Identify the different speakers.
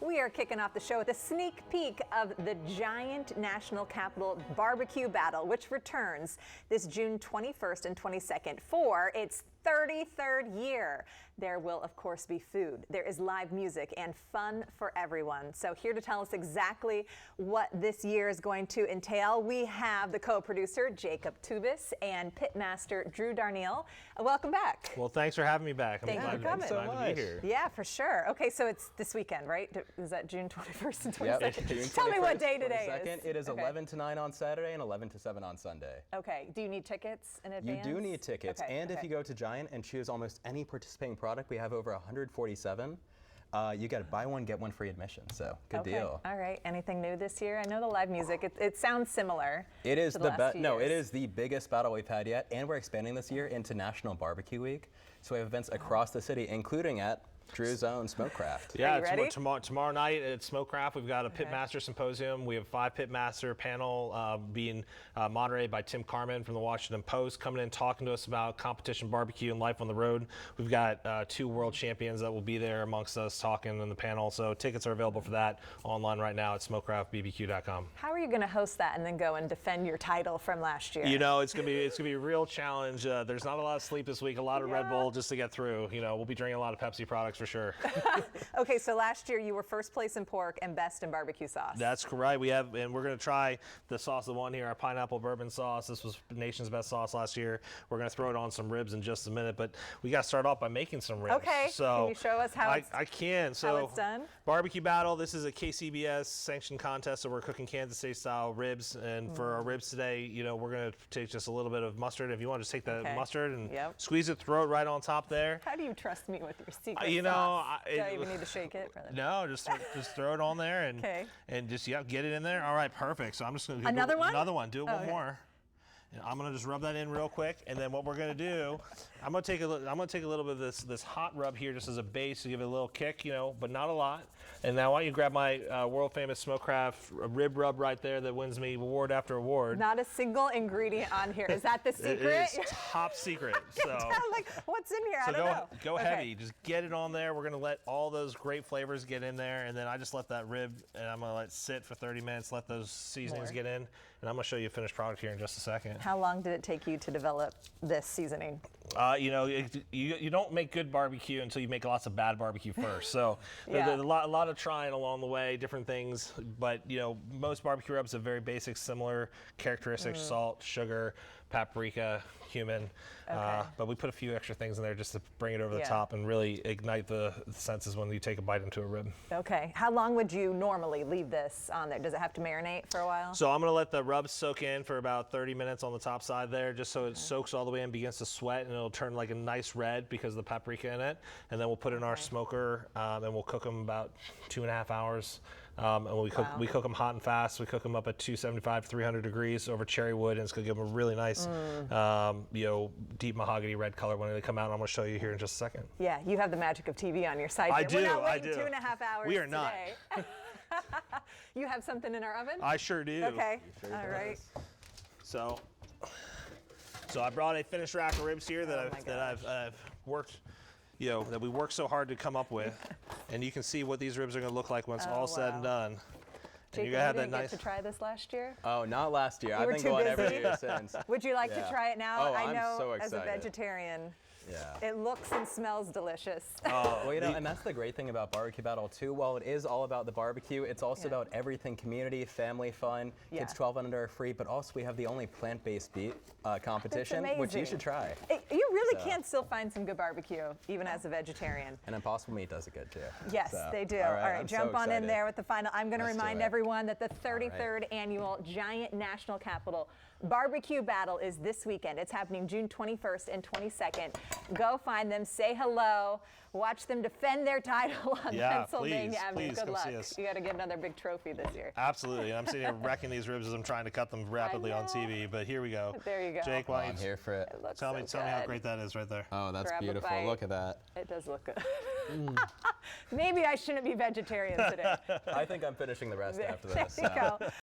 Speaker 1: We are kicking off the show with a sneak peek of the giant National Capital Barbecue Battle, which returns this June 21st and 22nd for its 33rd year. There will, of course, be food. There is live music and fun for everyone. So here to tell us exactly what this year is going to entail, we have the co-producer, Jacob Tubis, and pitmaster, Drew Darneille. Welcome back.
Speaker 2: Well, thanks for having me back.
Speaker 1: Thank you for coming.
Speaker 2: Glad to be here.
Speaker 1: Yeah, for sure. Okay, so it's this weekend, right? Is that June 21st and 22nd?
Speaker 3: Yep, June 21st,
Speaker 1: Tell me what day today is.
Speaker 3: It is 11 to 9 on Saturday and 11 to 7 on Sunday.
Speaker 1: Okay. Do you need tickets in advance?
Speaker 3: You do need tickets.
Speaker 1: Okay,
Speaker 3: and if you go to Giant and choose almost any participating product, we have over 147. You get buy one, get one free admission. So good deal.
Speaker 1: All right. Anything new this year? I know the live music. It sounds similar.
Speaker 3: It is
Speaker 1: to the last few years.
Speaker 3: it is the biggest battle we've had yet, and we're expanding this year into National Barbecue Week. So we have events across the city, including at Drew's own Smokecraft.
Speaker 2: Yeah,
Speaker 1: Are you ready?
Speaker 2: tomorrow night at Smokecraft, we've got a Pitmaster Symposium. We have 5 Pitmaster panel being moderated by Tim Carmen from the Washington Post, coming in talking to us about competition barbecue and life on the road. We've got 2 world champions that will be there amongst us talking in the panel. So tickets are available for that online right now at smokecraftbbq.com.
Speaker 1: How are you going to host that and then go and defend your title from last year?
Speaker 2: You know, it's gonna be a real challenge. There's not a lot of sleep this week. A lot of Red Bull just to get through. You know, we'll be drinking a lot of Pepsi products for sure.
Speaker 1: Okay, so last year you were first place in pork and best in barbecue sauce.
Speaker 2: That's correct. We're going to try the sauce, the one here, our pineapple bourbon sauce. This was nation's best sauce last year. We're going to throw it on some ribs in just a minute, but we got to start off by making some ribs.
Speaker 1: Okay,
Speaker 2: so
Speaker 1: can you show us how
Speaker 2: I can. So
Speaker 1: how it's done?
Speaker 2: Barbecue Battle, this is a KCBS sanctioned contest, so we're cooking Kansas City style ribs, and for our ribs today, you know, we're going to take just a little bit of mustard. If you want to just take the mustard and squeeze it, throw it right on top there.
Speaker 1: How do you trust me with your secret
Speaker 2: You know,
Speaker 1: sauce? Do I even need to shake it?
Speaker 2: No, just throw it on there and just get it in there. All right, perfect. So I'm just going to
Speaker 1: another one.
Speaker 2: Do it one more. And I'm gonna just rub that in real quick, and then what we're gonna do, I'm gonna take a little bit of this hot rub here just as a base to give it a little kick, you know, but not a lot. And now why don't you grab my world famous Smokecraft rib rub right there that wins me award after award.
Speaker 1: Not a single ingredient on here. Is that the secret?
Speaker 2: It is top secret.
Speaker 1: Like, what's in here? I don't know.
Speaker 2: Go heavy. Just get it on there. We're gonna let all those great flavors get in there, and then I just let that rib, and I'm gonna let it sit for 30 minutes. Let those seasonings get in, and I'm gonna show you a finished product here in just a second.
Speaker 1: How long did it take you to develop this seasoning?
Speaker 2: You know, you don't make good barbecue until you make lots of bad barbecue first. So there's a lot of trying along the way, different things. But you know, most barbecue rubs have very basic, similar characteristics: salt, sugar, paprika, cumin. But we put a few extra things in there just to bring it over the top and really ignite the senses when you take a bite into a rib.
Speaker 1: Okay. How long would you normally leave this on there? Does it have to marinate for a while?
Speaker 2: So I'm going to let the rub soak in for about 30 minutes on the top side there, just so it soaks all the way in, begins to sweat, and it'll turn like a nice red because of the paprika in it. And then we'll put it in our smoker, and we'll cook them about 2.5 hours. And we cook them hot and fast. We cook them up at 275, 300 degrees over cherry wood, and it's going to give them a really nice, you know, deep mahogany red color when they come out. I'm going to show you here in just a second.
Speaker 1: Yeah, you have the magic of TV on your side.
Speaker 2: I do.
Speaker 1: We're not waiting 2.5 hours.
Speaker 2: We are
Speaker 1: today.
Speaker 2: not.
Speaker 1: You have something in our oven?
Speaker 2: I sure do.
Speaker 1: Okay. All right.
Speaker 2: So I brought a finished rack of ribs here that I've worked, you know, that we worked so hard to come up with, and you can see what these ribs are going to look like when it's all said and done.
Speaker 1: Jacob, you didn't get to try this last year?
Speaker 3: Oh, not last year.
Speaker 1: I've
Speaker 3: been going every year since.
Speaker 1: Would you like to try it now?
Speaker 3: Oh,
Speaker 1: I know
Speaker 3: I'm so excited.
Speaker 1: as a vegetarian.
Speaker 3: Yeah.
Speaker 1: It looks and smells delicious.
Speaker 3: Well, you know, and that's the great thing about Barbecue Battle too. While it is all about the barbecue, it's also about everything: community, family fun. Kids 12 and under are free, but also we have the only plant-based beef competition, which you should try.
Speaker 1: You really can still find some good barbecue, even as a vegetarian.
Speaker 3: And Impossible Meat does it good too.
Speaker 1: Yes, they do. All right, jump on in there with the final. I'm going to remind everyone that the 33rd annual Giant National Capital Barbecue Battle is this weekend. It's happening June 21st and 22nd. Go find them, say hello, watch them defend their title on Pennsylvania Avenue. Good luck. You got to get another big trophy this year.
Speaker 2: Absolutely. I'm sitting here wrecking these ribs as I'm trying to cut them rapidly on TV, but here we go.
Speaker 1: There you go.
Speaker 2: Jake,
Speaker 3: I'm here for it.
Speaker 2: Tell me how great that is right there.
Speaker 3: Oh, that's beautiful. Look at that.
Speaker 1: It does look good. Maybe I shouldn't be vegetarian today.
Speaker 3: I think I'm finishing the rest after this.
Speaker 1: There you go.